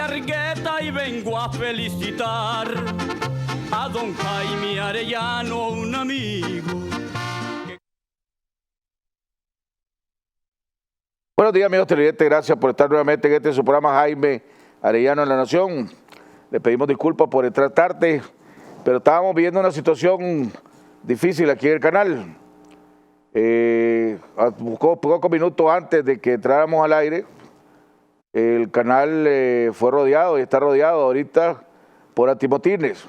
Argueta y vengo a felicitar a don Jaime Arellano, un amigo. Buenos días, amigos televidentes, gracias por estar nuevamente en este su programa Jaime Arellano en la Nación. Le pedimos disculpas por entrar tarde, pero estábamos viviendo una situación difícil aquí en el canal. Pocos minutos antes de que entráramos al aire, el canal fue rodeado y está rodeado ahorita por antimotines.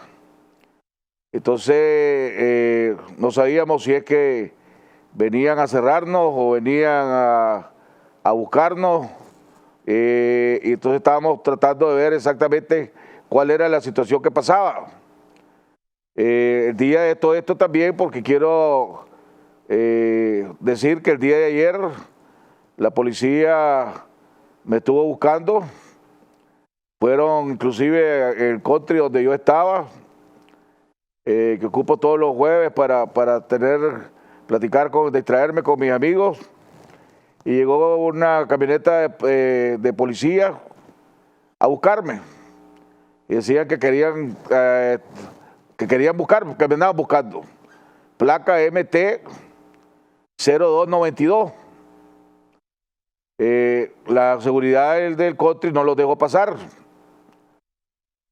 Entonces, no sabíamos si es que venían a cerrarnos o venían a buscarnos, y entonces estábamos tratando de ver exactamente cuál era la situación que pasaba. El día de todo esto también, porque quiero decir que el día de ayer la policía me estuvo buscando, fueron inclusive el country donde yo estaba, que ocupo todos los jueves para distraerme con mis amigos, y llegó una camioneta de policía a buscarme y decían que querían buscar, que me andaban buscando. Placa MT 0292. La seguridad del country no los dejó pasar.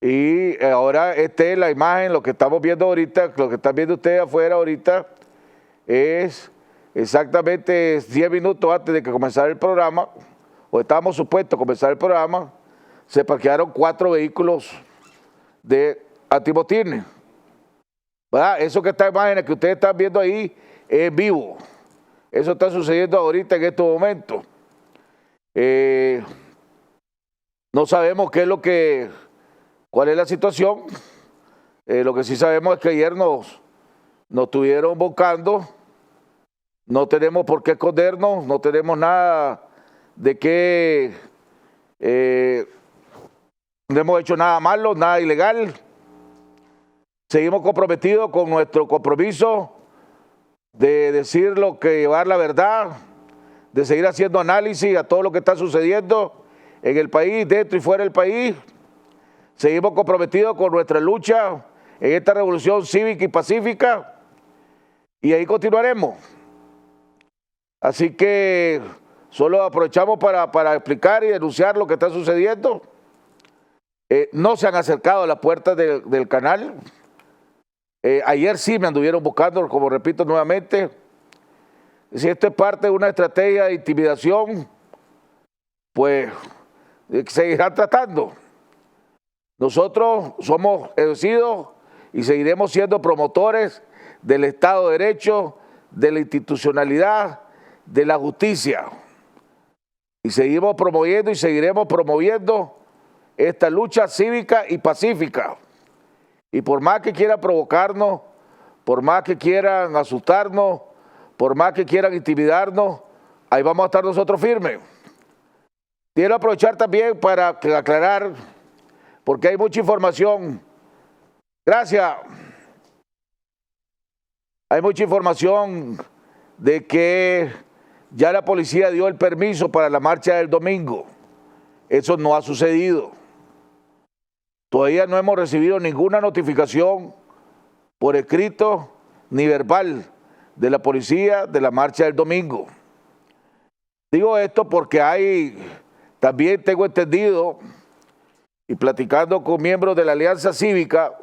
Y ahora esta es la imagen, lo que estamos viendo ahorita, lo que están viendo ustedes afuera ahorita, es exactamente 10 minutos antes de que comenzara el programa, o estábamos supuestos a comenzar el programa, se parquearon 4 vehículos de antimotines. ¿Verdad? Eso que esta imagen que ustedes están viendo ahí es vivo. Eso está sucediendo ahorita en estos momentos. No sabemos cuál es la situación. Lo que sí sabemos es que ayer nos estuvieron buscando. No tenemos por qué escondernos, no tenemos nada de que no hemos hecho nada malo, nada ilegal. Seguimos comprometidos con nuestro compromiso de decir llevar la verdad, de seguir haciendo análisis a todo lo que está sucediendo en el país, dentro y fuera del país. Seguimos comprometidos con nuestra lucha en esta revolución cívica y pacífica, y ahí continuaremos. Así que solo aprovechamos para explicar y denunciar lo que está sucediendo. No se han acercado a las puertas del canal. Ayer sí me anduvieron buscando, como repito nuevamente. Si esto es parte de una estrategia de intimidación, pues seguirán tratando. Nosotros somos elegidos y seguiremos siendo promotores del Estado de Derecho, de la institucionalidad, de la justicia, y seguimos promoviendo y seguiremos promoviendo esta lucha cívica y pacífica. Y por más que quieran provocarnos, por más que quieran asustarnos, por más que quieran intimidarnos, ahí vamos a estar nosotros firmes. Quiero aprovechar también para aclarar, porque hay mucha información. Gracias. Hay mucha información de que ya la policía dio el permiso para la marcha del domingo. Eso no ha sucedido. Todavía no hemos recibido ninguna notificación por escrito ni verbal de la policía de la marcha del domingo. Digo esto porque también tengo entendido, y platicando con miembros de la Alianza Cívica,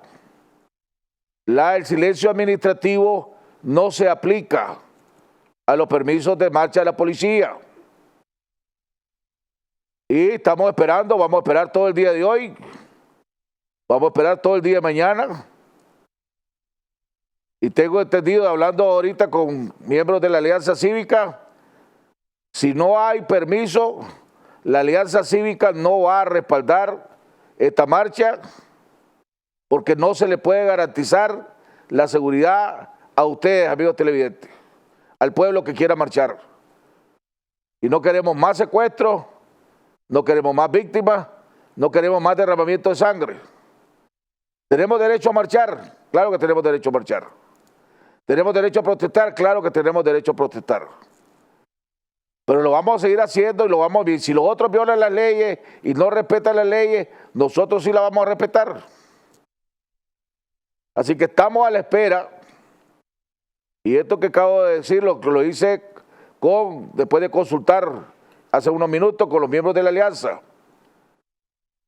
el silencio administrativo no se aplica a los permisos de marcha de la policía. Y estamos esperando, vamos a esperar todo el día de hoy, vamos a esperar todo el día de mañana. Y tengo entendido, hablando ahorita con miembros de la Alianza Cívica, si no hay permiso, la Alianza Cívica no va a respaldar esta marcha, porque no se le puede garantizar la seguridad a ustedes, amigos televidentes, al pueblo que quiera marchar. Y no queremos más secuestros, no queremos más víctimas, no queremos más derramamiento de sangre. ¿Tenemos derecho a marchar? Claro que tenemos derecho a marchar. ¿Tenemos derecho a protestar? Claro que tenemos derecho a protestar. Pero lo vamos a seguir haciendo y lo vamos a ver. Si los otros violan las leyes y no respetan las leyes, nosotros sí las vamos a respetar. Así que estamos a la espera. Y esto que acabo de decir lo hice después de consultar hace unos minutos con los miembros de la alianza.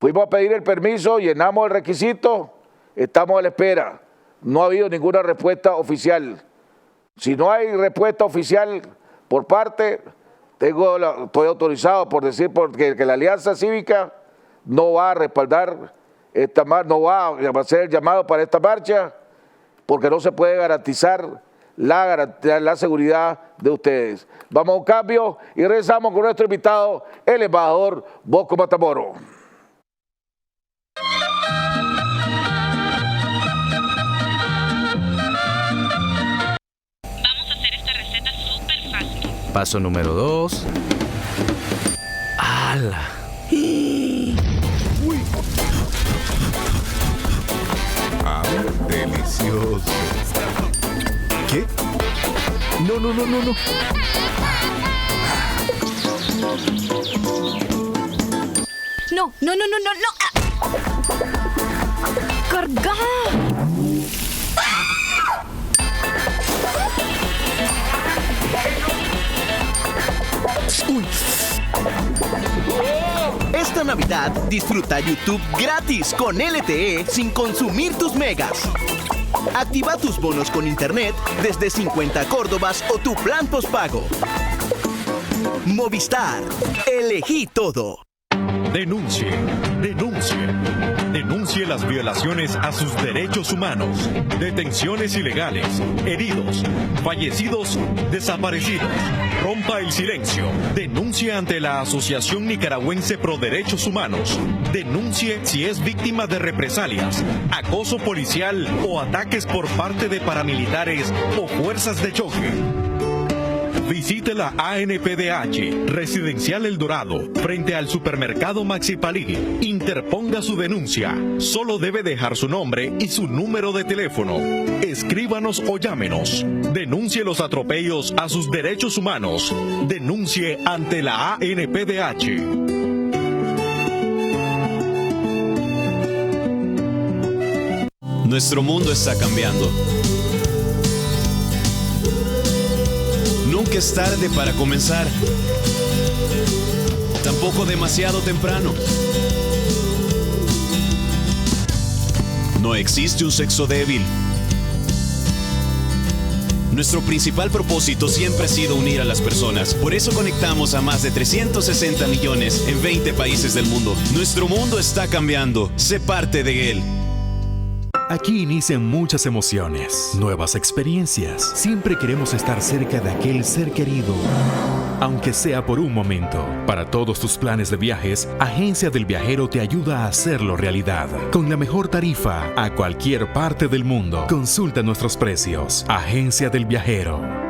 Fuimos a pedir el permiso, llenamos el requisito, estamos a la espera. No ha habido ninguna respuesta oficial. Si no hay respuesta oficial por parte, estoy autorizado por decir que la Alianza Cívica no va a respaldar esta marcha, no va a hacer el llamado para esta marcha, porque no se puede garantizar la seguridad de ustedes. Vamos a un cambio y regresamos con nuestro invitado, el embajador Bosco Matamoros. Vamos a hacer esta receta súper fácil. Paso número 2. ¡Hala! ¡Uy! ¡Ah, delicioso! ¿Qué? No. No. ¡Carga! ¡Uy! Esta Navidad disfruta YouTube gratis con LTE sin consumir tus megas. Activa tus bonos con internet desde 50 córdobas o tu plan postpago. Movistar, elegí todo. Denuncie las violaciones a sus derechos humanos, detenciones ilegales, heridos, fallecidos, desaparecidos. Rompa el silencio. Denuncie ante la Asociación Nicaragüense Pro Derechos Humanos. Denuncie si es víctima de represalias, acoso policial o ataques por parte de paramilitares o fuerzas de choque. Visite la ANPDH, Residencial El Dorado, frente al supermercado Maxi Palí. Interponga su denuncia. Solo debe dejar su nombre y su número de teléfono. Escríbanos o llámenos. Denuncie los atropellos a sus derechos humanos. Denuncie ante la ANPDH. Nuestro mundo está cambiando. Nunca es tarde para comenzar. Tampoco demasiado temprano. No existe un sexo débil. Nuestro principal propósito siempre ha sido unir a las personas. Por eso conectamos a más de 360 millones en 20 países del mundo. Nuestro mundo está cambiando. Sé parte de él. Aquí inician muchas emociones, nuevas experiencias. Siempre queremos estar cerca de aquel ser querido, aunque sea por un momento. Para todos tus planes de viajes, Agencia del Viajero te ayuda a hacerlo realidad. Con la mejor tarifa a cualquier parte del mundo. Consulta nuestros precios. Agencia del Viajero.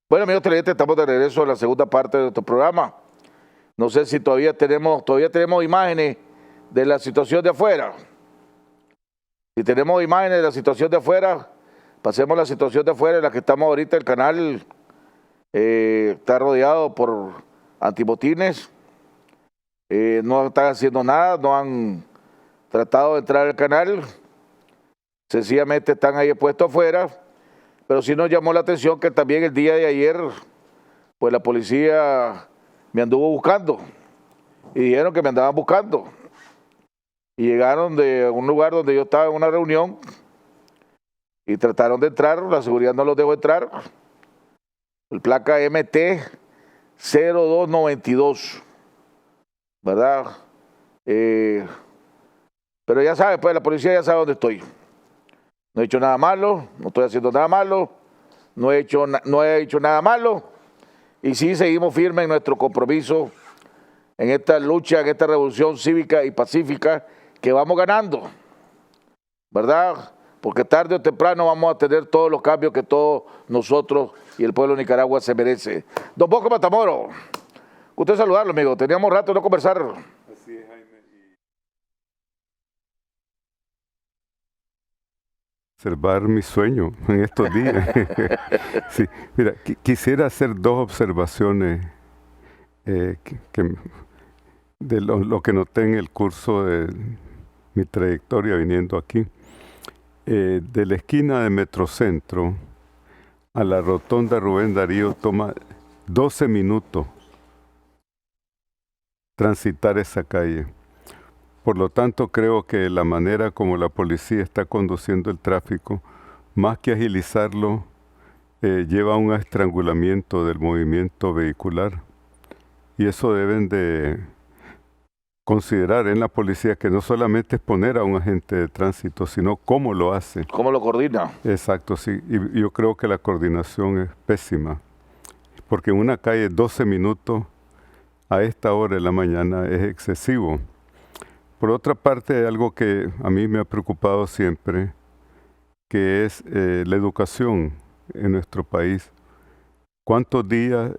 Bueno, amigos televidentes, estamos de regreso a la segunda parte de nuestro programa. No sé si todavía tenemos imágenes de la situación de afuera. Si tenemos imágenes de la situación de afuera, pasemos a la situación de afuera en la que estamos ahorita. El canal está rodeado por antimotines. No están haciendo nada, no han tratado de entrar al canal. Sencillamente están ahí puestos afuera. Pero sí nos llamó la atención que también el día de ayer, pues la policía me anduvo buscando. Y dijeron que me andaban buscando. Y llegaron de un lugar donde yo estaba en una reunión y trataron de entrar, la seguridad no los dejó entrar. El placa MT 0292, ¿verdad? Pero ya sabe, pues la policía ya sabe dónde estoy. No he hecho nada malo, no estoy haciendo nada malo, no he hecho nada malo. Y sí seguimos firmes en nuestro compromiso, en esta lucha, en esta revolución cívica y pacífica que vamos ganando, ¿verdad? Porque tarde o temprano vamos a tener todos los cambios que todos nosotros y el pueblo de Nicaragua se merece. Don Bosco Matamoros, gusto saludarlo, amigo. Teníamos rato de no conversar. Así es, Jaime. Observar mi sueño en estos días. Sí, mira, quisiera hacer dos observaciones de lo que noté en el curso de mi trayectoria viniendo aquí. De la esquina de Metrocentro a la rotonda Rubén Darío toma 12 minutos transitar esa calle. Por lo tanto, creo que la manera como la policía está conduciendo el tráfico, más que agilizarlo, lleva a un estrangulamiento del movimiento vehicular. Y eso deben de considerar en la policía, que no solamente es poner a un agente de tránsito, sino cómo lo hace. ¿Cómo lo coordina? Exacto, sí. Y yo creo que la coordinación es pésima. Porque en una calle 12 minutos a esta hora de la mañana es excesivo. Por otra parte, hay algo que a mí me ha preocupado siempre, que es la educación en nuestro país. ¿Cuántos días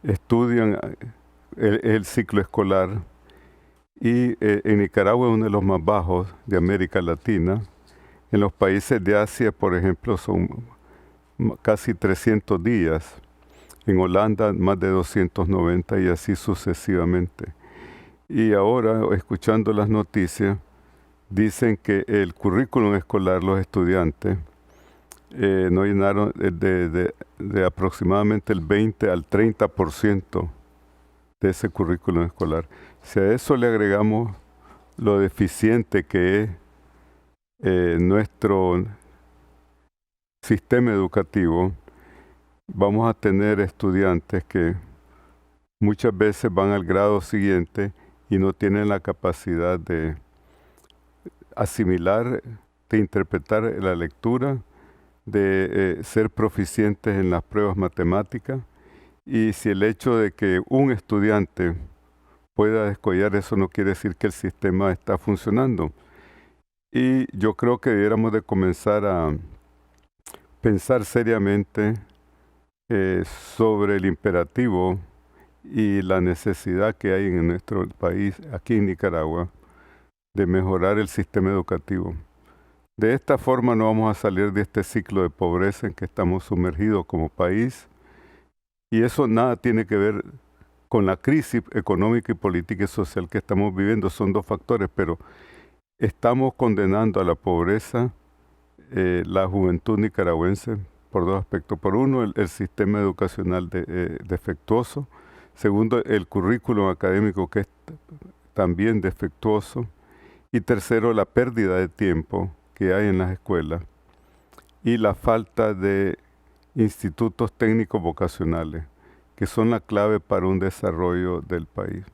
estudian el ciclo escolar? Y en Nicaragua es uno de los más bajos de América Latina. En los países de Asia, por ejemplo, son casi 300 días. En Holanda, más de 290 y así sucesivamente. Y ahora, escuchando las noticias, dicen que el currículum escolar, los estudiantes, no llenaron de aproximadamente el 20 al 30% de ese currículum escolar. Si a eso le agregamos lo deficiente que es nuestro sistema educativo, vamos a tener estudiantes que muchas veces van al grado siguiente y no tienen la capacidad de asimilar, de interpretar la lectura, de ser proficientes en las pruebas matemáticas. Y si el hecho de que un estudiante pueda descollar, eso no quiere decir que el sistema está funcionando. Y yo creo que debiéramos de comenzar a pensar seriamente sobre el imperativo y la necesidad que hay en nuestro país, aquí en Nicaragua, de mejorar el sistema educativo. De esta forma no vamos a salir de este ciclo de pobreza en que estamos sumergidos como país, y eso nada tiene que ver con la crisis económica y política y social que estamos viviendo. Son dos factores, pero estamos condenando a la pobreza la juventud nicaragüense por dos aspectos. Por uno, el sistema educacional defectuoso. Segundo, el currículum académico, que es también defectuoso. Y tercero, la pérdida de tiempo que hay en las escuelas y la falta de institutos técnicos vocacionales, que son la clave para un desarrollo del país.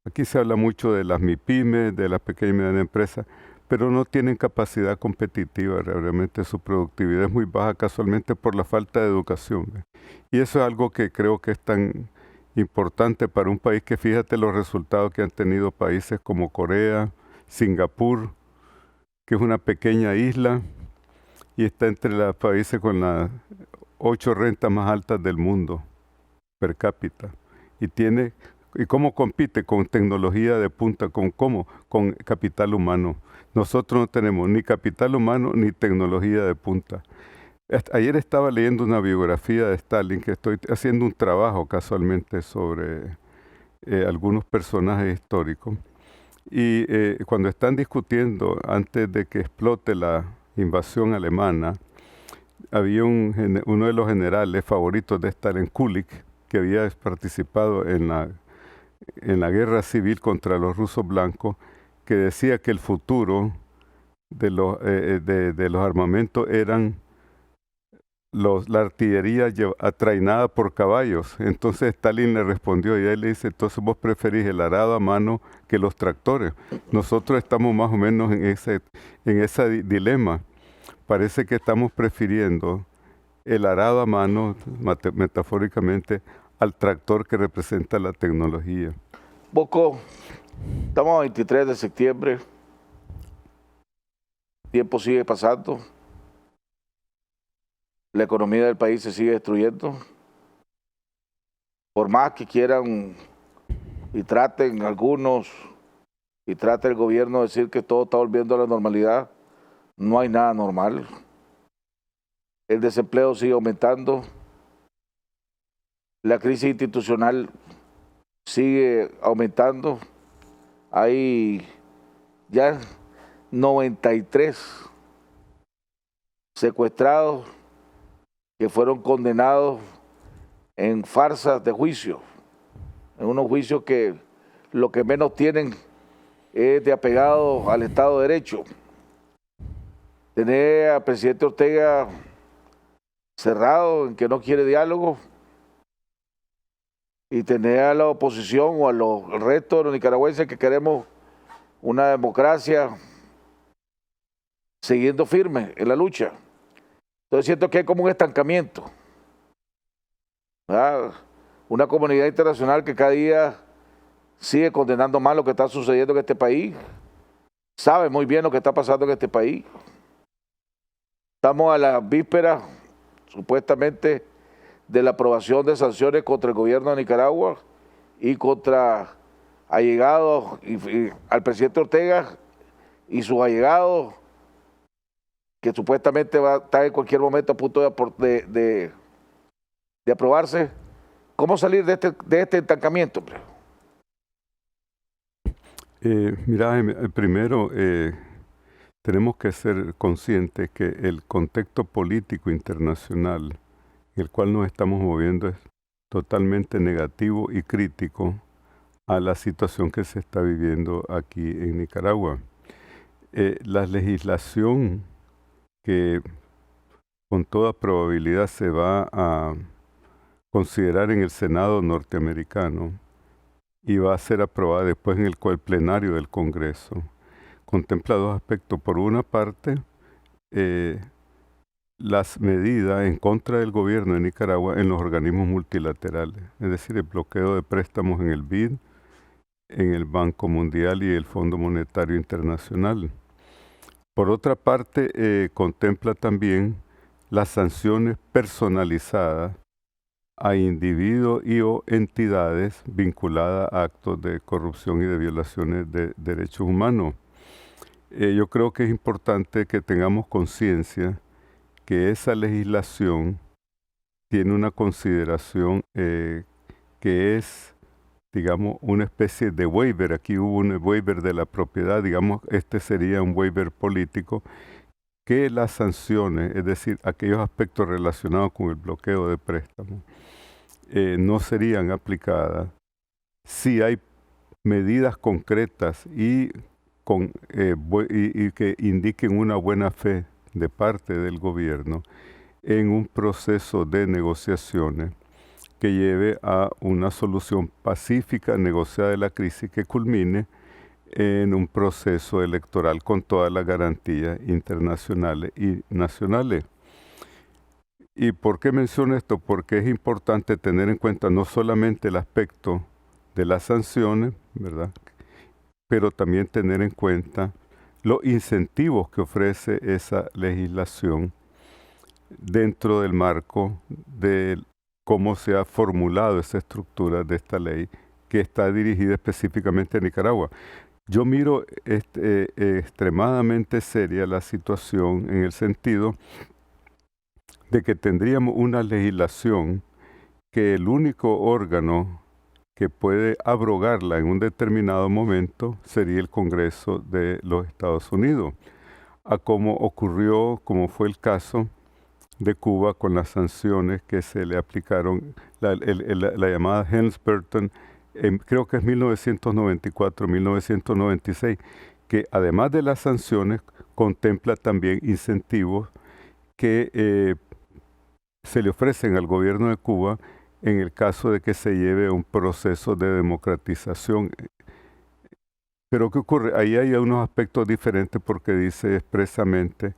Aquí se habla mucho de las MIPYMES, de las pequeñas y medianas empresas, pero no tienen capacidad competitiva, realmente su productividad es muy baja casualmente por la falta de educación. Y eso es algo que creo que es tan importante para un país, que fíjate los resultados que han tenido países como Corea, Singapur, que es una pequeña isla y está entre los países con las 8 rentas más altas del mundo per cápita. ¿Y cómo compite? Con tecnología de punta, con capital humano. Nosotros no tenemos ni capital humano ni tecnología de punta. Ayer estaba leyendo una biografía de Stalin, que estoy haciendo un trabajo casualmente sobre algunos personajes históricos. Y cuando están discutiendo, antes de que explote la invasión alemana, había uno de los generales favoritos de Stalin, Kulik, que había participado en la guerra civil contra los rusos blancos, que decía que el futuro de los armamentos eran la artillería atrainada por caballos. Entonces Stalin le respondió y él le dice, entonces vos preferís el arado a mano que los tractores. Nosotros estamos más o menos en ese dilema. Parece que estamos prefiriendo el arado a mano, metafóricamente, al tractor que representa la tecnología. Boco, estamos a 23 de septiembre, el tiempo sigue pasando, la economía del país se sigue destruyendo. Por más que quieran y traten algunos, y trate el gobierno de decir que todo está volviendo a la normalidad, no hay nada normal. El desempleo sigue aumentando, la crisis institucional sigue aumentando. Hay ya 93 secuestrados que fueron condenados en farsas de juicio, en unos juicios que lo que menos tienen es de apegado al Estado de Derecho. Tener al presidente Ortega cerrado en que no quiere diálogo y tener a la oposición o al resto de los nicaragüenses que queremos una democracia siguiendo firme en la lucha. Entonces siento que hay como un estancamiento, ¿verdad? Una comunidad internacional que cada día sigue condenando más lo que está sucediendo en este país, sabe muy bien lo que está pasando en este país. Estamos a la víspera, supuestamente, de la aprobación de sanciones contra el gobierno de Nicaragua y contra allegados al presidente Ortega y sus allegados, que supuestamente va a estar en cualquier momento a punto de aprobarse. ¿Cómo salir de este estancamiento, hombre? Mira, primero tenemos que ser conscientes que el contexto político internacional en el cual nos estamos moviendo es totalmente negativo y crítico a la situación que se está viviendo aquí en Nicaragua. La legislación que con toda probabilidad se va a considerar en el Senado norteamericano y va a ser aprobada después en el plenario del Congreso, contempla dos aspectos. Por una parte, las medidas en contra del gobierno de Nicaragua en los organismos multilaterales, es decir, el bloqueo de préstamos en el BID, en el Banco Mundial y el Fondo Monetario Internacional. Por otra parte, contempla también las sanciones personalizadas a individuos y o entidades vinculadas a actos de corrupción y de violaciones de derechos humanos. Yo creo que es importante que tengamos conciencia que esa legislación tiene una consideración que es, digamos, una especie de waiver. Aquí hubo un waiver de la propiedad, digamos, este sería un waiver político, que las sanciones, es decir, aquellos aspectos relacionados con el bloqueo de préstamos, no serían aplicadas si hay medidas concretas y que indiquen una buena fe de parte del gobierno en un proceso de negociaciones que lleve a una solución pacífica, negociada de la crisis, que culmine en un proceso electoral con todas las garantías internacionales y nacionales. ¿Y por qué menciono esto? Porque es importante tener en cuenta no solamente el aspecto de las sanciones, ¿verdad?, pero también tener en cuenta los incentivos que ofrece esa legislación dentro del marco de cómo se ha formulado esa estructura de esta ley que está dirigida específicamente a Nicaragua. Yo miro extremadamente seria la situación en el sentido de que tendríamos una legislación que el único órgano que puede abrogarla en un determinado momento sería el Congreso de los Estados Unidos, a como ocurrió, como fue el caso de Cuba con las sanciones que se le aplicaron, la llamada Helms-Burton, creo que es 1994-1996, que además de las sanciones contempla también incentivos que se le ofrecen al gobierno de Cuba en el caso de que se lleve un proceso de democratización. Pero ¿qué ocurre? Ahí hay unos aspectos diferentes porque dice expresamente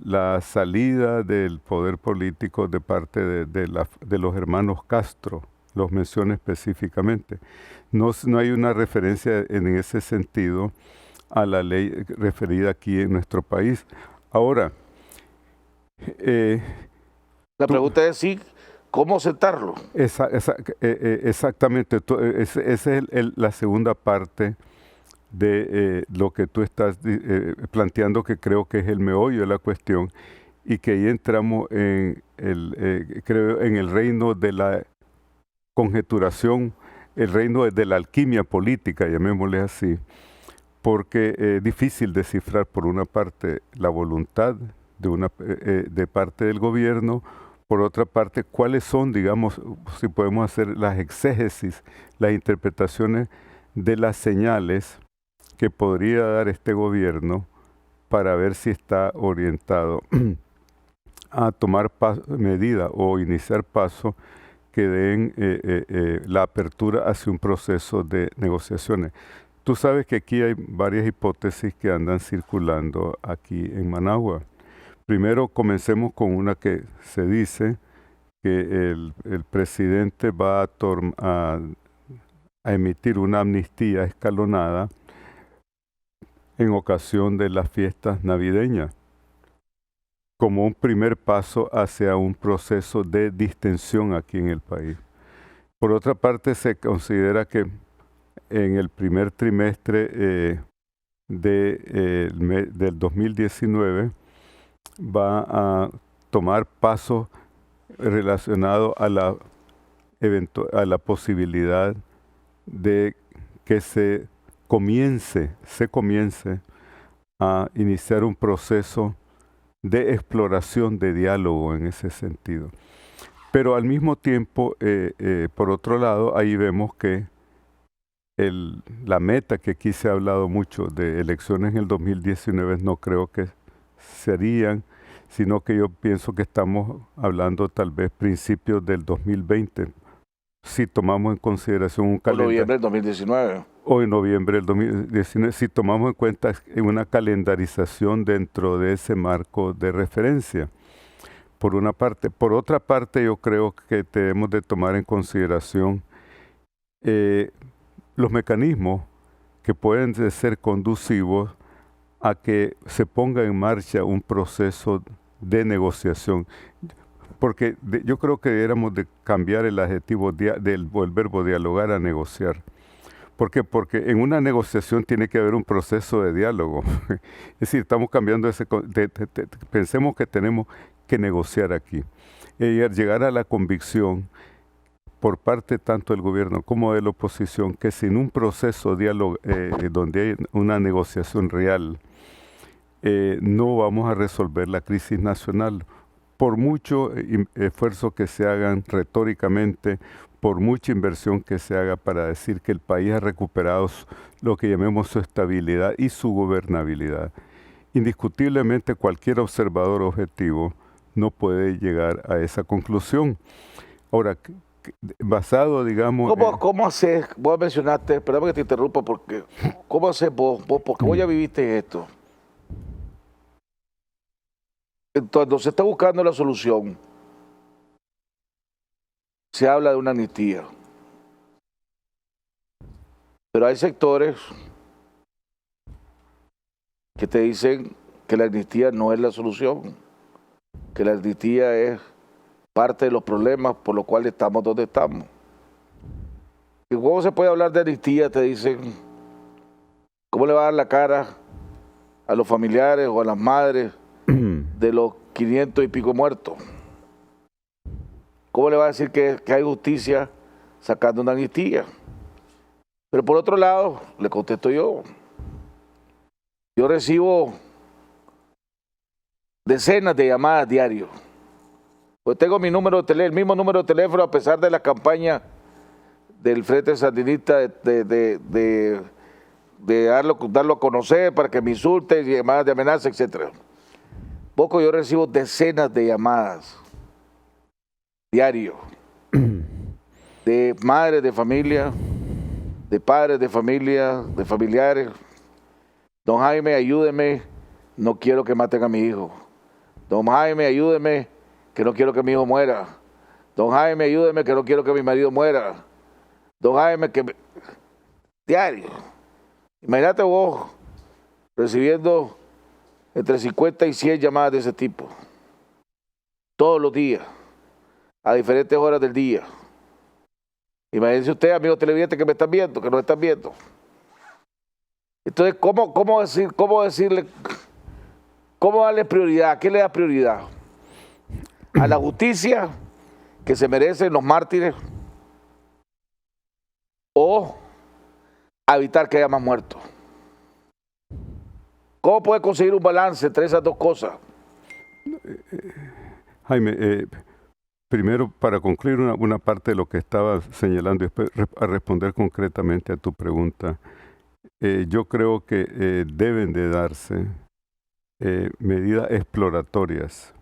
la salida del poder político de parte de los hermanos Castro, los menciona específicamente. No hay una referencia en ese sentido a la ley referida aquí en nuestro país. Ahora, la pregunta es sí, ¿cómo sentarlo? Exactamente, esa es la segunda parte de lo que tú estás planteando, que creo que es el meollo de la cuestión, y que ahí entramos creo, en el reino de la conjeturación, el reino de la alquimia política, llamémosle así, porque es difícil descifrar por una parte la voluntad de parte del gobierno, por otra parte cuáles son, digamos, si podemos hacer las exégesis, las interpretaciones de las señales que podría dar este gobierno para ver si está orientado a tomar medidas o iniciar pasos que den la apertura hacia un proceso de negociaciones. Tú sabes que aquí hay varias hipótesis que andan circulando aquí en Managua. Primero comencemos con una que se dice que el presidente va a emitir una amnistía escalonada en ocasión de las fiestas navideñas, como un primer paso hacia un proceso de distensión aquí en el país. Por otra parte, se considera que en el primer trimestre del 2019 va a tomar pasos relacionados a la posibilidad de que se comience a iniciar un proceso de exploración, de diálogo en ese sentido. Pero al mismo tiempo, por otro lado, ahí vemos que la meta, que aquí se ha hablado mucho de elecciones en el 2019, no creo que serían, sino que yo pienso que estamos hablando tal vez principios del 2020, si tomamos en consideración un calendario. O noviembre del 2019. O en noviembre del 2019, si tomamos en cuenta una calendarización dentro de ese marco de referencia, por una parte. Por otra parte, yo creo que debemos de tomar en consideración los mecanismos que pueden ser conducivos a que se ponga en marcha un proceso de negociación. Porque yo creo que deberíamos de cambiar el adjetivo del verbo dialogar a negociar. ¿Por qué? Porque en una negociación tiene que haber un proceso de diálogo. Es decir, estamos cambiando pensemos que tenemos que negociar aquí. Llegar a la convicción por parte tanto del gobierno como de la oposición que sin un proceso de diálogo donde hay una negociación real, no vamos a resolver la crisis nacional. Por mucho esfuerzo que se hagan retóricamente, por mucha inversión que se haga para decir que el país ha recuperado lo que llamemos su estabilidad y su gobernabilidad, indiscutiblemente cualquier observador objetivo no puede llegar a esa conclusión. Ahora, basado, digamos... ¿Cómo haces? Vos mencionaste, perdón que te interrumpa, porque ¿cómo haces vos? Porque vos ya viviste esto. Entonces se está buscando la solución. Se habla de una amnistía. Pero hay sectores que te dicen que la amnistía no es la solución, que la amnistía es parte de los problemas por los cuales estamos donde estamos. ¿Y cómo se puede hablar de amnistía? Te dicen, ¿cómo le va a dar la cara a los familiares o a las madres de los 500 y pico muertos? ¿Cómo le va a decir que hay justicia sacando una amnistía? Pero por otro lado, le contesto yo recibo decenas de llamadas diarios. Pues tengo mi número de el mismo número de teléfono a pesar de la campaña del Frente Sandinista de darlo a conocer para que me insulten, llamadas de amenaza, etc. Yo recibo decenas de llamadas diario de madres de familia, de padres de familia, de familiares. Don Jaime, ayúdeme, no quiero que maten a mi hijo. Don Jaime, ayúdeme, que no quiero que mi hijo muera. Don Jaime, ayúdeme, que no quiero que mi marido muera. Don Jaime, diario. Imagínate vos recibiendo entre 50 y 100 llamadas de ese tipo. Todos los días, a diferentes horas del día. Imagínense usted, amigos televidentes que me están viendo, que nos están viendo. Entonces, ¿cómo decirle, cómo darle prioridad? ¿A qué le da prioridad? ¿A la justicia que se merecen los mártires? ¿O a evitar que haya más muertos? ¿Cómo puede conseguir un balance entre esas dos cosas? Jaime, primero, para concluir una parte de lo que estaba señalando y después a responder concretamente a tu pregunta, yo creo que deben de darse medidas exploratorias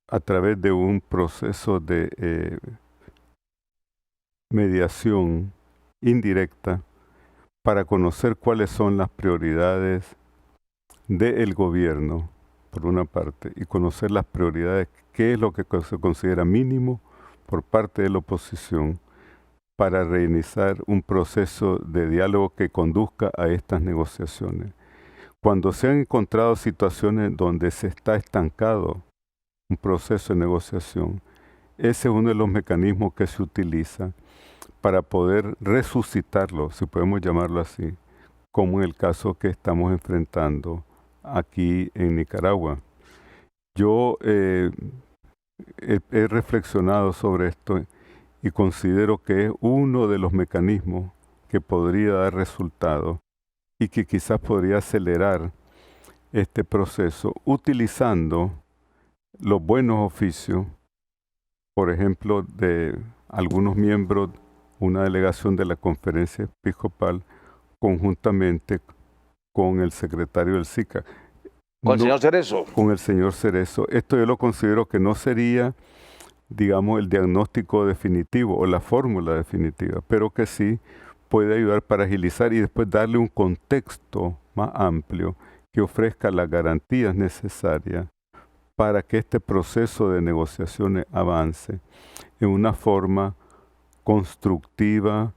a través de un proceso de mediación indirecta para conocer cuáles son las prioridades del gobierno, por una parte, y conocer las prioridades, qué es lo que se considera mínimo por parte de la oposición para reiniciar un proceso de diálogo que conduzca a estas negociaciones. Cuando se han encontrado situaciones donde se está estancado un proceso de negociación, ese es uno de los mecanismos que se utiliza para poder resucitarlo, si podemos llamarlo así, como en el caso que estamos enfrentando aquí en Nicaragua. Yo he reflexionado sobre esto y considero que es uno de los mecanismos que podría dar resultado y que quizás podría acelerar este proceso utilizando los buenos oficios, por ejemplo, de algunos miembros, una delegación de la Conferencia Episcopal, conjuntamente con el secretario del SICA. ¿Con el señor Cerezo? Con el señor Cerezo. Esto yo lo considero que no sería, digamos, el diagnóstico definitivo o la fórmula definitiva, pero que sí puede ayudar para agilizar y después darle un contexto más amplio que ofrezca las garantías necesarias para que este proceso de negociaciones avance en una forma constructiva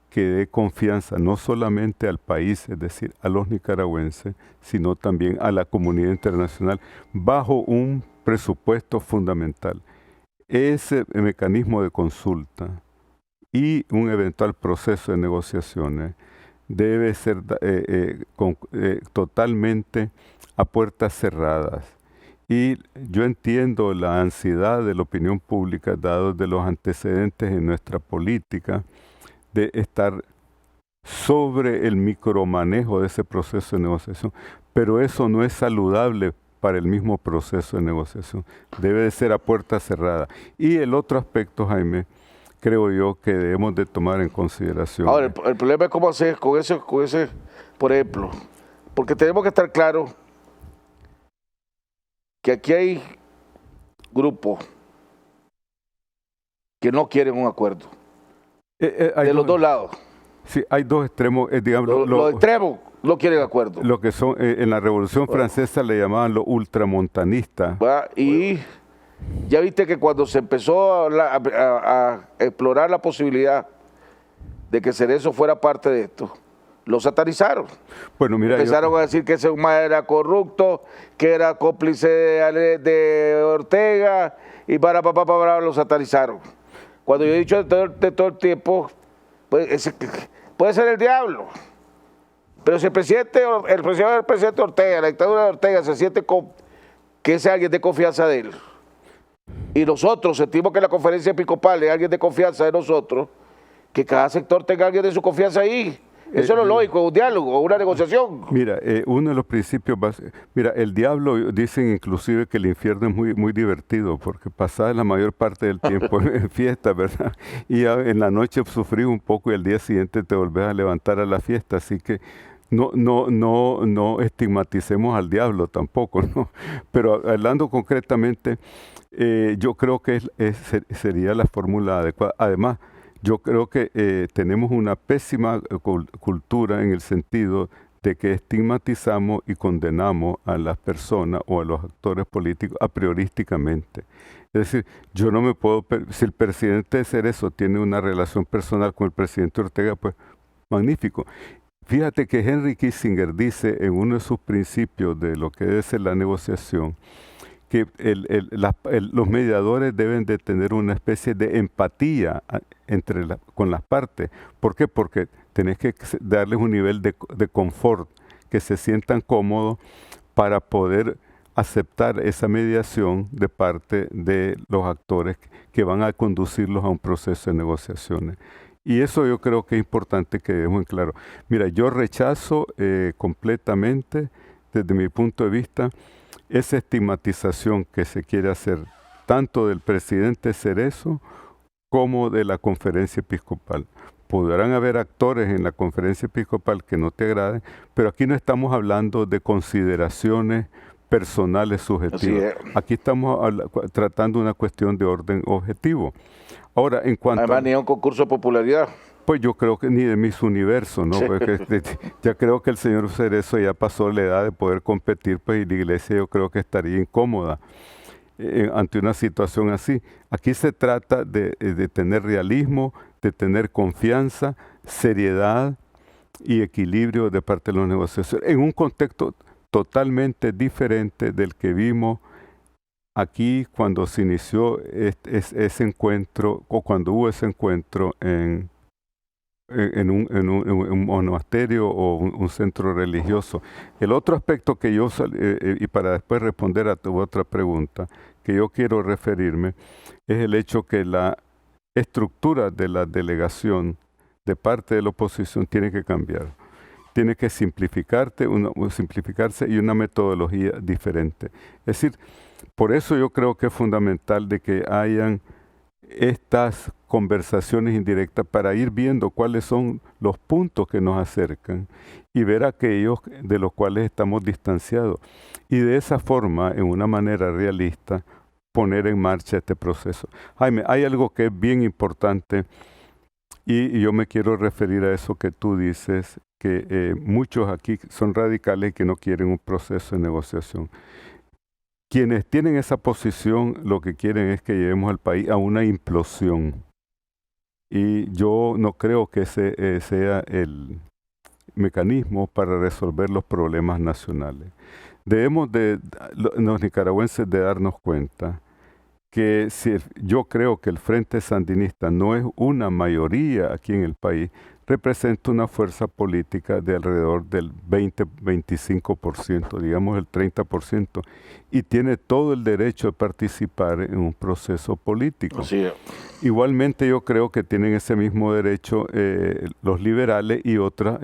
que dé confianza no solamente al país, es decir, a los nicaragüenses, sino también a la comunidad internacional, bajo un presupuesto fundamental. Ese mecanismo de consulta y un eventual proceso de negociaciones debe ser totalmente a puertas cerradas. Y yo entiendo la ansiedad de la opinión pública, dado de los antecedentes en nuestra política, de estar sobre el micromanejo de ese proceso de negociación, pero eso no es saludable para el mismo proceso de negociación. Debe de ser a puerta cerrada. Y el otro aspecto, Jaime, creo yo que debemos de tomar en consideración. Ahora, el problema es cómo hacer con ese, por ejemplo, porque tenemos que estar claros que aquí hay grupos que no quieren un acuerdo. De los dos lados. Sí, hay dos extremos. Digamos, los extremos no quieren acuerdo. Lo que son, en la Revolución Francesa le llamaban los ultramontanistas. Y ya viste que cuando se empezó a explorar la posibilidad de que Cerezo fuera parte de esto, lo satanizaron. Bueno, mira, empezaron a decir que ese humano era corrupto, que era cómplice de Ortega, y lo satanizaron. Cuando yo he dicho de todo el tiempo, pues, puede ser el diablo, pero si el presidente Ortega, la dictadura de Ortega, se siente que es alguien de confianza de él, y nosotros sentimos que la Conferencia Episcopal es alguien de confianza de nosotros, que cada sector tenga alguien de su confianza ahí. Eso es lo lógico, un diálogo, una negociación. Mira, uno de los principios básicos, mira, el diablo, dicen inclusive que el infierno es muy, muy divertido, porque pasás la mayor parte del tiempo en fiesta, ¿verdad? Y en la noche sufrís un poco y al día siguiente te volvés a levantar a la fiesta, así que no estigmaticemos al diablo tampoco, ¿no? Pero hablando concretamente, yo creo que sería la fórmula adecuada. Además, yo creo que tenemos una pésima cultura en el sentido de que estigmatizamos y condenamos a las personas o a los actores políticos a priorísticamente. Es decir, yo no me puedo, si el presidente Cerezo tiene una relación personal con el presidente Ortega, pues magnífico. Fíjate que Henry Kissinger dice en uno de sus principios de lo que debe ser la negociación, que los mediadores deben de tener una especie de empatía con las partes. ¿Por qué? Porque tenés que darles un nivel de confort, que se sientan cómodos para poder aceptar esa mediación de parte de los actores que van a conducirlos a un proceso de negociaciones. Y eso yo creo que es importante que dejemos en claro. Mira, yo rechazo completamente, desde mi punto de vista, esa estigmatización que se quiere hacer tanto del presidente Cerezo como de la conferencia episcopal. Podrán haber actores en la conferencia episcopal que no te agraden, pero aquí no estamos hablando de consideraciones personales subjetivas. Aquí estamos tratando una cuestión de orden objetivo. Ahora, en cuanto además, ni un concurso de popularidad. Pues yo creo que ni de Miss Universo, ¿no? Porque ya creo que el señor Cerezo ya pasó la edad de poder competir, pues, y la iglesia yo creo que estaría incómoda ante una situación así. Aquí se trata de tener realismo, de tener confianza, seriedad y equilibrio de parte de los negociaciones, en un contexto totalmente diferente del que vimos aquí cuando se inició ese encuentro, o cuando hubo ese encuentro en un monasterio o un centro religioso. El otro aspecto que yo, y para después responder a tu otra pregunta, que yo quiero referirme, es el hecho que la estructura de la delegación de parte de la oposición tiene que cambiar. Tiene que simplificarse y una metodología diferente. Es decir, por eso yo creo que es fundamental de que hayan estas conversaciones indirectas para ir viendo cuáles son los puntos que nos acercan y ver aquellos de los cuales estamos distanciados. Y de esa forma, en una manera realista, poner en marcha este proceso. Jaime, hay algo que es bien importante y yo me quiero referir a eso que tú dices, que muchos aquí son radicales y que no quieren un proceso de negociación. Quienes tienen esa posición lo que quieren es que llevemos al país a una implosión. Y yo no creo que ese sea el mecanismo para resolver los problemas nacionales. Debemos los nicaragüenses de darnos cuenta que yo creo que el Frente Sandinista no es una mayoría aquí en el país, representa una fuerza política de alrededor del 20-25%, digamos el 30%, y tiene todo el derecho de participar en un proceso político. Sí. Igualmente yo creo que tienen ese mismo derecho los liberales y otras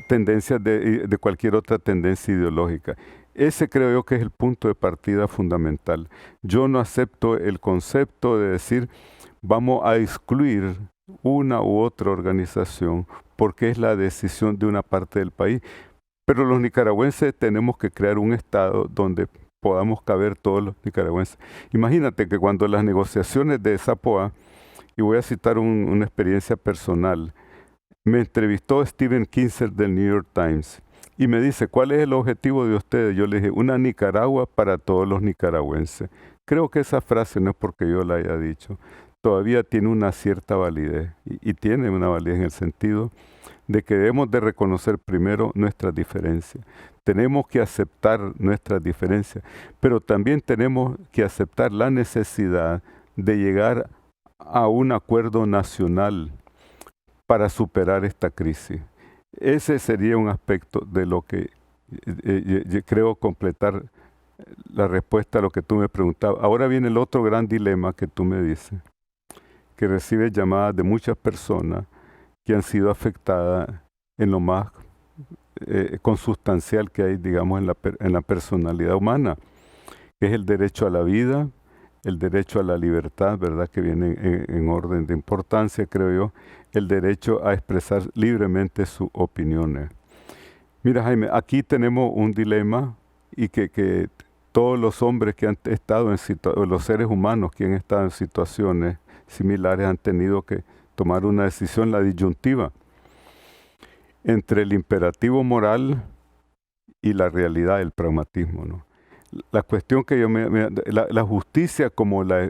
tendencias de cualquier otra tendencia ideológica. Ese creo yo que es el punto de partida fundamental. Yo no acepto el concepto de decir vamos a excluir una u otra organización porque es la decisión de una parte del país. Pero los nicaragüenses tenemos que crear un Estado donde podamos caber todos los nicaragüenses. Imagínate que cuando las negociaciones de Zapoá, y voy a citar una experiencia personal, me entrevistó Stephen Kinzer del New York Times y me dice, ¿cuál es el objetivo de ustedes? Yo le dije, una Nicaragua para todos los nicaragüenses. Creo que esa frase no es porque yo la haya dicho, todavía tiene una cierta validez y tiene una validez en el sentido de que debemos de reconocer primero nuestras diferencias. Tenemos que aceptar nuestras diferencias, pero también tenemos que aceptar la necesidad de llegar a un acuerdo nacional para superar esta crisis. Ese sería un aspecto de lo que yo creo completar la respuesta a lo que tú me preguntabas. Ahora viene el otro gran dilema que tú me dices, que recibe llamadas de muchas personas que han sido afectadas en lo más consustancial que hay, digamos, en la personalidad humana, que es el derecho a la vida, el derecho a la libertad, ¿verdad? Que viene en orden de importancia, creo yo, el derecho a expresar libremente sus opiniones. Mira, Jaime, aquí tenemos un dilema y que todos los hombres que han estado los seres humanos que han estado en situaciones similares han tenido que tomar una decisión, la disyuntiva, entre el imperativo moral y la realidad del pragmatismo, ¿no? La cuestión que la justicia como la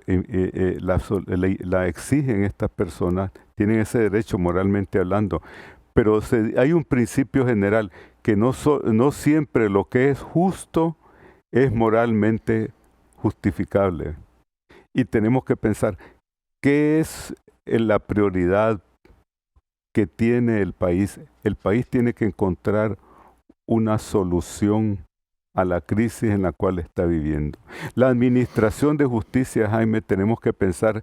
exigen estas personas, tienen ese derecho moralmente hablando, pero hay un principio general que no siempre lo que es justo es moralmente justificable. Y tenemos que pensar, ¿qué es la prioridad que tiene el país? El país tiene que encontrar una solución a la crisis en la cual está viviendo. La administración de justicia, Jaime, tenemos que pensar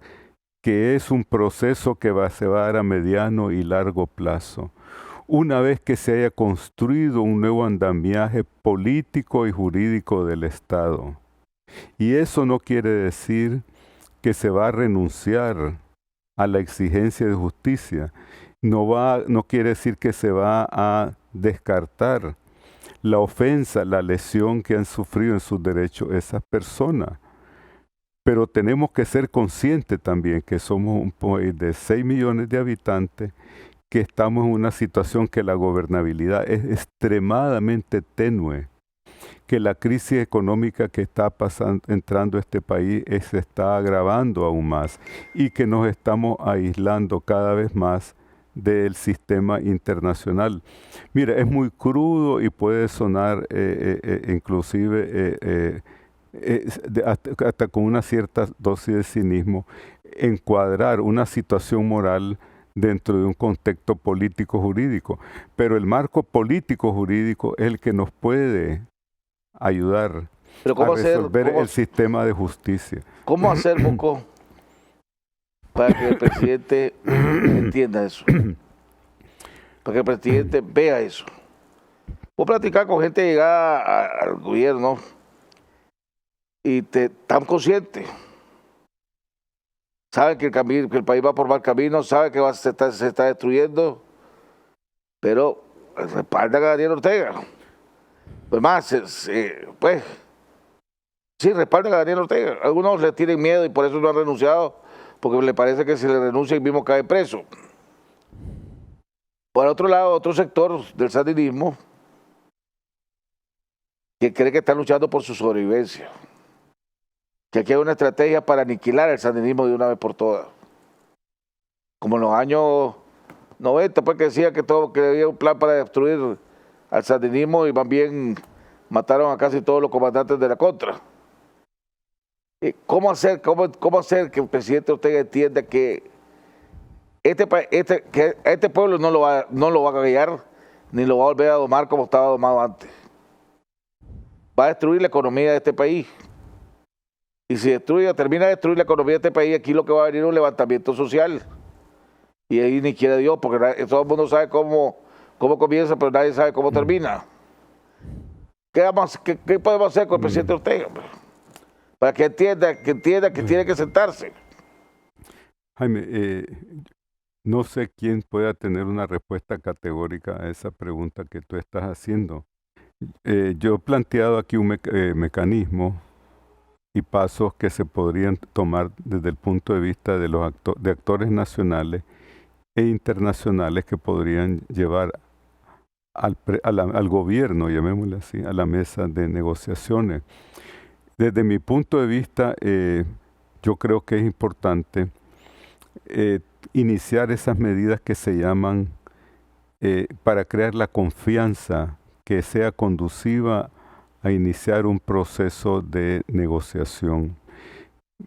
que es un proceso que se va a dar a mediano y largo plazo. Una vez que se haya construido un nuevo andamiaje político y jurídico del Estado. Y eso no quiere decir que se va a renunciar a la exigencia de justicia. No quiere decir que se va a descartar la ofensa, la lesión que han sufrido en sus derechos esas personas. Pero tenemos que ser conscientes también que somos un país de 6 millones de habitantes, que estamos en una situación que la gobernabilidad es extremadamente tenue, que la crisis económica que está entrando a este país se está agravando aún más y que nos estamos aislando cada vez más del sistema internacional. Mira, es muy crudo y puede sonar inclusive hasta con una cierta dosis de cinismo, encuadrar una situación moral dentro de un contexto político-jurídico. Pero el marco político-jurídico es el que nos puede ayudar a resolver el sistema de justicia. ¿Cómo hacer, Moco, para que el presidente entienda eso? Para que el presidente vea eso. Vos platicar con gente llegada al gobierno y están conscientes. Saben que el país va por mal camino, saben que se está destruyendo, pero respaldan a Daniel Ortega. Además, pues, sí, respaldan a Daniel Ortega. Algunos le tienen miedo y por eso no han renunciado, porque le parece que si le renuncia el mismo cae preso. Por otro lado, otro sector del sandinismo que cree que está luchando por su sobrevivencia, que aquí hay una estrategia para aniquilar el sandinismo de una vez por todas. Como en los años 90, pues que decía que había un plan para destruir al sandinismo y más bien mataron a casi todos los comandantes de la contra. ¿Cómo hacer que el presidente Ortega entienda que este pueblo no lo va a guiar ni lo va a volver a domar como estaba domado antes? Va a destruir la economía de este país. Y si termina de destruir la economía de este país, aquí lo que va a venir es un levantamiento social. Y ahí ni quiere Dios, porque todo el mundo sabe cómo comienza, pero nadie sabe cómo termina. ¿Qué podemos hacer con el presidente Ortega? Para que entienda que tiene que sentarse. Jaime, no sé quién pueda tener una respuesta categórica a esa pregunta que tú estás haciendo. Yo he planteado aquí un mecanismo y pasos que se podrían tomar desde el punto de vista de los actores nacionales e internacionales que podrían llevar al gobierno, llamémosle así, a la mesa de negociaciones. Desde mi punto de vista, yo creo que es importante iniciar esas medidas que se llaman para crear la confianza que sea conduciva a iniciar un proceso de negociación.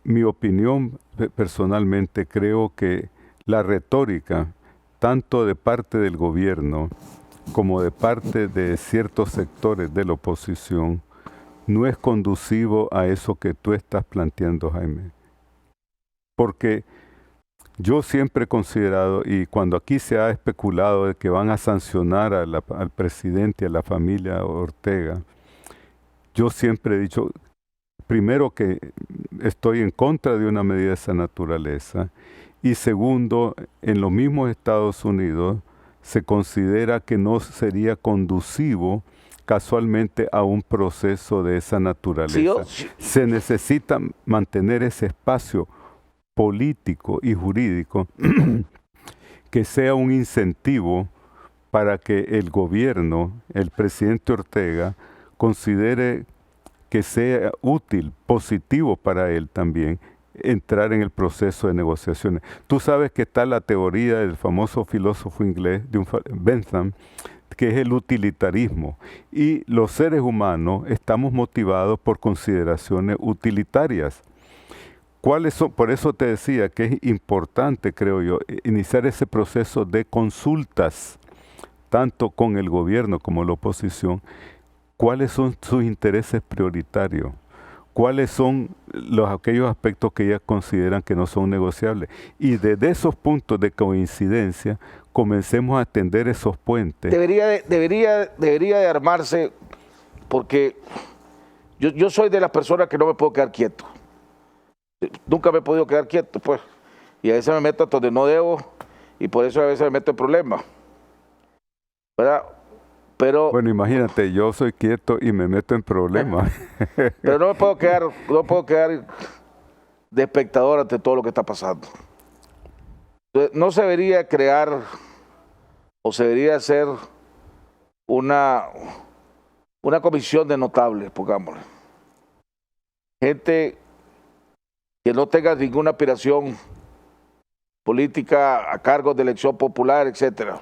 Mi opinión, personalmente, creo que la retórica, tanto de parte del gobierno como de parte de ciertos sectores de la oposición, no es conducivo a eso que tú estás planteando, Jaime. Porque yo siempre he considerado, y cuando aquí se ha especulado de que van a sancionar al presidente y a la familia Ortega, yo siempre he dicho, primero, que estoy en contra de una medida de esa naturaleza, y segundo, en los mismos Estados Unidos se considera que no sería conducivo casualmente a un proceso de esa naturaleza. Se necesita mantener ese espacio político y jurídico que sea un incentivo para que el gobierno, el presidente Ortega, considere que sea útil, positivo para él también, entrar en el proceso de negociaciones. Tú sabes que está la teoría del famoso filósofo inglés, Bentham, que es el utilitarismo. Y los seres humanos estamos motivados por consideraciones utilitarias. ¿Cuáles son? Por eso te decía que es importante, creo yo, iniciar ese proceso de consultas, tanto con el gobierno como la oposición. ¿Cuáles son sus intereses prioritarios? ¿Cuáles son aquellos aspectos que ellas consideran que no son negociables? Y desde esos puntos de coincidencia, comencemos a tender esos puentes. Debería de armarse, porque yo soy de las personas que no me puedo quedar quieto. Nunca me he podido quedar quieto, pues. Y a veces me meto donde no debo, y por eso a veces me meto en problemas. ¿Verdad? Pero, bueno, imagínate, yo soy quieto y me meto en problemas. Pero no puedo quedar de espectador ante todo lo que está pasando. Entonces, no se debería crear o se debería hacer una comisión de notables, pongámosle. Gente que no tenga ninguna aspiración política a cargos de elección popular, etcétera.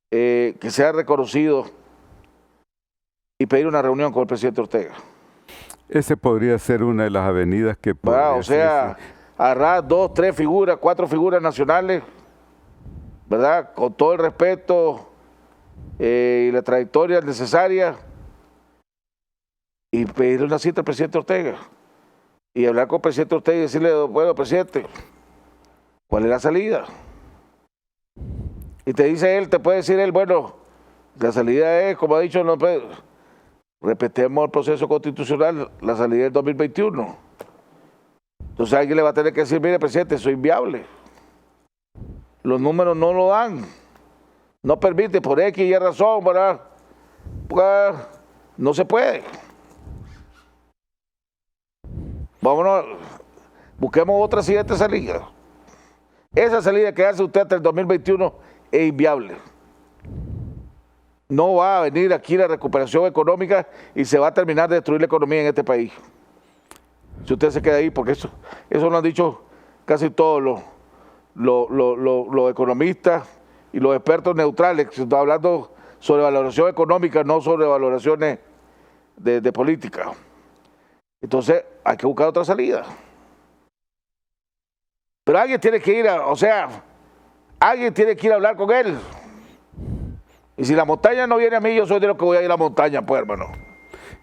Que sea reconocido y pedir una reunión con el presidente Ortega. Ese podría ser una de las avenidas que podría o sea, agarrar 2, 3 figuras, 4 figuras nacionales, ¿verdad? Con todo el respeto y la trayectoria necesaria, y pedirle una cita al presidente Ortega y hablar con el presidente Ortega y decirle, bueno, presidente, ¿cuál es la salida? Y te dice él, te puede decir él, bueno, la salida es, como ha dicho, no, respetemos el proceso constitucional, la salida es 2021. Entonces alguien le va a tener que decir, mire, presidente, eso es inviable. Los números no lo dan. No permite, por X y Y razón, ¿verdad? Pues, no se puede. Vámonos, busquemos otra siguiente salida. Esa salida que hace usted hasta el 2021 es inviable. No va a venir aquí la recuperación económica y se va a terminar de destruir la economía en este país. Si usted se queda ahí, porque eso lo han dicho casi todos los economistas y los expertos neutrales, que se está hablando sobre valoración económica, no sobre valoraciones de política. Entonces hay que buscar otra salida. Pero alguien tiene que ir alguien tiene que ir a hablar con él. Y si la montaña no viene a mí, yo soy de los que voy a ir a la montaña, pues, hermano.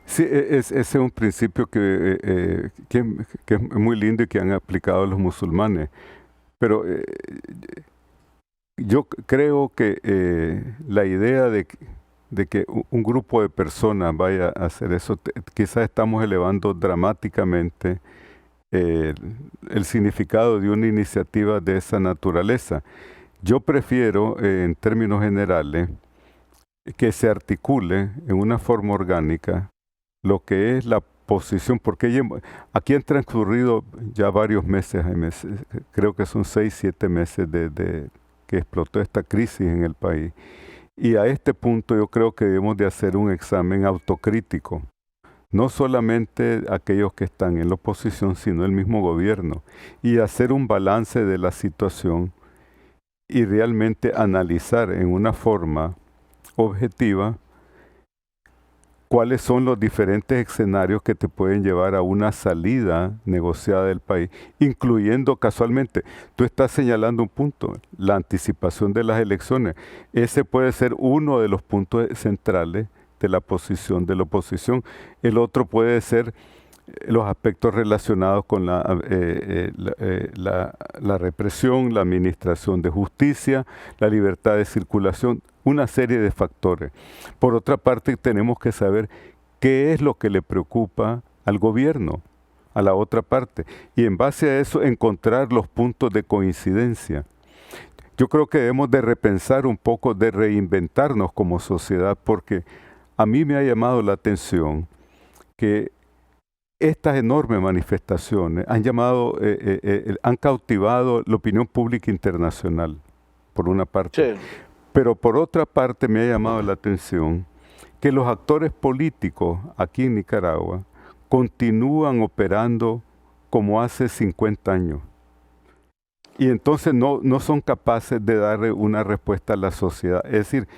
Sí, ese es un principio que es muy lindo y que han aplicado los musulmanes. Pero yo creo que la idea de que un grupo de personas vaya a hacer eso, quizás estamos elevando dramáticamente el significado de una iniciativa de esa naturaleza. Yo prefiero, en términos generales, que se articule en una forma orgánica lo que es la posición, porque aquí han transcurrido ya varios meses, creo que son 6, 7 meses desde que explotó esta crisis en el país. Y a este punto yo creo que debemos de hacer un examen autocrítico. No solamente aquellos que están en la oposición, sino el mismo gobierno. Y hacer un balance de la situación y realmente analizar en una forma objetiva cuáles son los diferentes escenarios que te pueden llevar a una salida negociada del país, incluyendo casualmente, tú estás señalando un punto, la anticipación de las elecciones. Ese puede ser uno de los puntos centrales de la posición de la oposición. El otro puede ser los aspectos relacionados con la represión, la administración de justicia, la libertad de circulación, una serie de factores. Por otra parte, tenemos que saber qué es lo que le preocupa al gobierno, a la otra parte, y en base a eso encontrar los puntos de coincidencia. Yo creo que debemos de repensar un poco, de reinventarnos como sociedad, porque a mí me ha llamado la atención que estas enormes manifestaciones han cautivado la opinión pública internacional, por una parte. Sí. Pero por otra parte me ha llamado la atención que los actores políticos aquí en Nicaragua continúan operando como hace 50 años. Y entonces no son capaces de darle una respuesta a la sociedad. Es decir,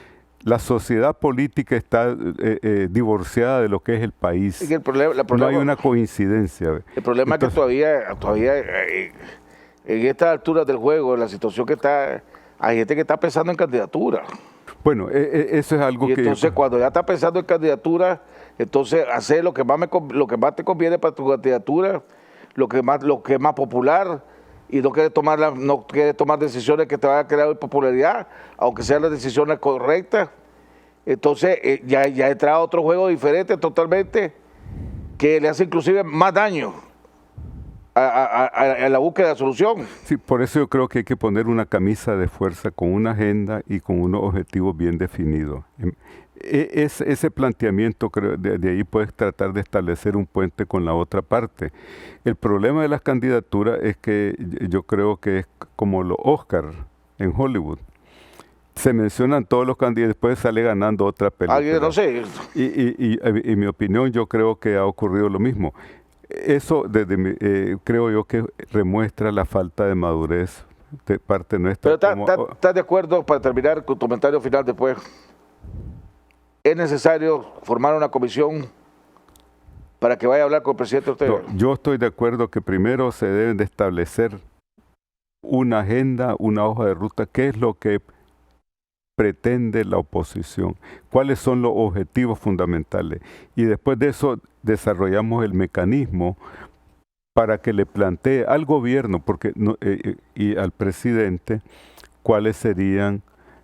la sociedad política está divorciada de lo que es el país. Es que el problema, no hay una coincidencia. El problema es que todavía en estas alturas del juego, en la situación que está, hay gente que está pensando en candidatura. Bueno, eso es algo que... Entonces, cuando ya está pensando en candidatura, entonces hacer lo que más te conviene para tu candidatura, lo que es más popular, y no quiere tomar decisiones que te vayan a crear popularidad, aunque sean las decisiones correctas. Entonces ya entra otro juego diferente totalmente, que le hace inclusive más daño a la búsqueda de solución. Sí, por eso yo creo que hay que poner una camisa de fuerza con una agenda y con unos objetivos bien definidos. Ese planteamiento, creo, de ahí puedes tratar de establecer un puente con la otra parte. El problema de las candidaturas es que yo creo que es como los Oscar en Hollywood. Se mencionan todos los candidatos y después sale ganando otra película. No sé. Y en mi opinión yo creo que ha ocurrido lo mismo. Eso creo yo que remuestra la falta de madurez de parte nuestra. Pero ¿estás de acuerdo, para terminar con tu comentario final después? ¿Es necesario formar una comisión para que vaya a hablar con el presidente Ortega? No, yo estoy de acuerdo que primero se deben de establecer una agenda, una hoja de ruta, qué es lo que pretende la oposición, cuáles son los objetivos fundamentales, y después de eso desarrollamos el mecanismo para que le plantee al gobierno y al presidente cuáles serían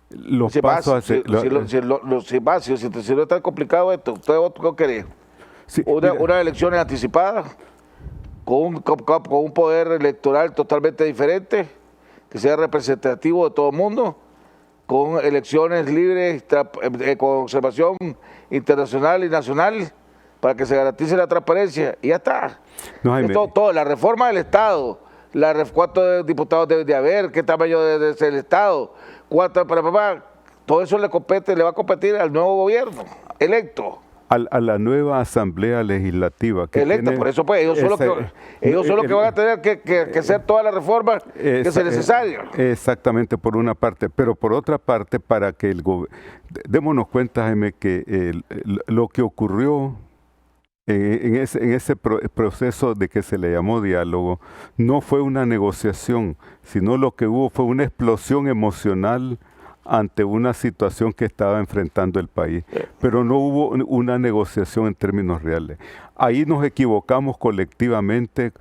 los pasos. Si no es tan complicado esto, ¿usted qué querés? Sí, unas elecciones anticipadas con un poder electoral totalmente diferente, que sea representativo de todo el mundo, con elecciones libres, con observación internacional y nacional, para que se garantice la transparencia, y ya está. No, todo, la reforma del Estado, cuántos diputados deben de haber, qué tamaño debe ser el Estado, todo eso le va a competir al nuevo gobierno electo. A la nueva Asamblea Legislativa. Por eso pues ellos son los que van a tener que hacer todas las reformas que sean necesarias. Exactamente, por una parte, pero por otra parte, para que démonos cuenta, Jaime, que lo que ocurrió en ese proceso de que se le llamó diálogo, no fue una negociación, sino lo que hubo fue una explosión emocional ante una situación que estaba enfrentando el país, pero no hubo una negociación en términos reales. Ahí nos equivocamos colectivamente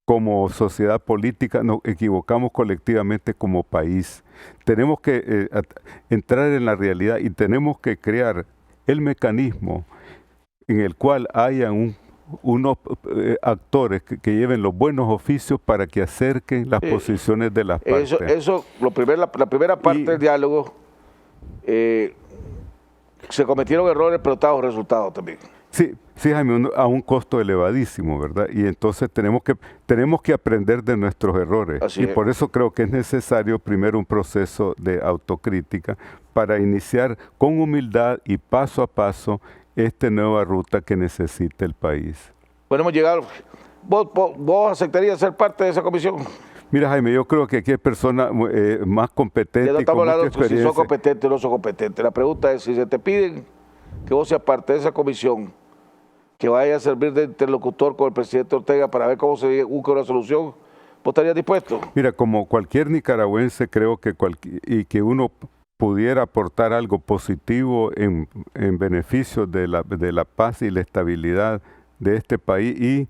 como sociedad política, nos equivocamos colectivamente como país. Tenemos que entrar en la realidad y tenemos que crear el mecanismo en el cual haya unos actores que lleven los buenos oficios para que acerquen las posiciones de las partes. La primera parte del diálogo, se cometieron errores, pero estaban resultados también. Sí, Jaime, a un costo elevadísimo, ¿verdad? Y entonces tenemos que aprender de nuestros errores. Por eso creo que es necesario primero un proceso de autocrítica para iniciar con humildad y paso a paso esta nueva ruta que necesita el país. Bueno, hemos llegado. ¿Vos aceptarías ser parte de esa comisión? Mira, Jaime, yo creo que aquí hay personas más competentes. No estamos hablando si son competentes o no son competentes. La pregunta es, si se te piden que vos seas parte de esa comisión, que vaya a servir de interlocutor con el presidente Ortega para ver cómo se busca una solución, ¿vos estarías dispuesto? Mira, como cualquier nicaragüense, creo que uno pudiera aportar algo positivo en beneficio de la paz y la estabilidad de este país y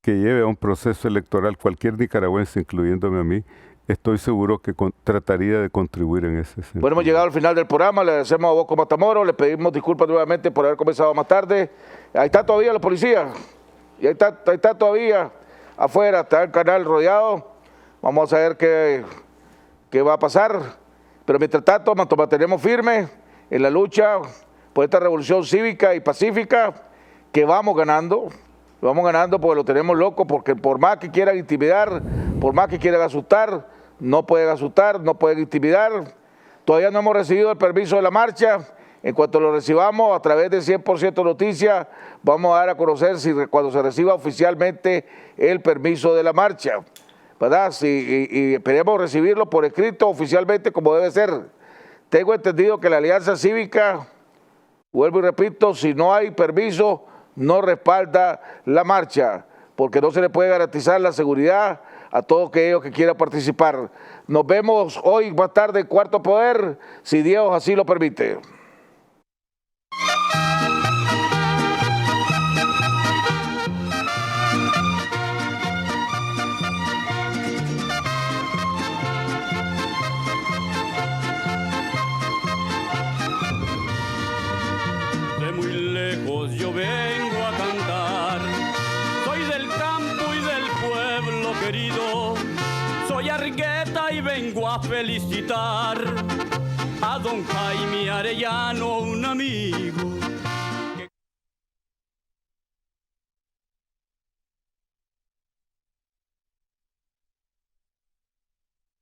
que lleve a un proceso electoral, cualquier nicaragüense, incluyéndome a mí, estoy seguro que trataría de contribuir en ese sentido. Bueno, hemos llegado al final del programa. Le agradecemos a Bosco Matamoros, le pedimos disculpas nuevamente por haber comenzado más tarde. Ahí está todavía los policías, y ahí está todavía afuera, está el canal rodeado. Vamos a ver qué va a pasar, pero mientras tanto nos mantenemos firmes en la lucha por esta revolución cívica y pacífica que vamos ganando porque lo tenemos loco, porque por más que quieran intimidar, por más que quieran asustar, no pueden intimidar. Todavía no hemos recibido el permiso de la marcha. En cuanto lo recibamos, a través de 100% Noticias, vamos a dar a conocer cuando se reciba oficialmente el permiso de la marcha, ¿verdad? Y esperemos recibirlo por escrito oficialmente como debe ser. Tengo entendido que la Alianza Cívica, vuelvo y repito, si no hay permiso, no respalda la marcha, porque no se le puede garantizar la seguridad a todos aquellos que quieran participar. Nos vemos hoy más tarde en Cuarto Poder, si Dios así lo permite. De muy lejos yo vengo a cantar, soy del campo y del pueblo querido, soy Argueta y vengo a felicitar a don Jaime Arellano, un amigo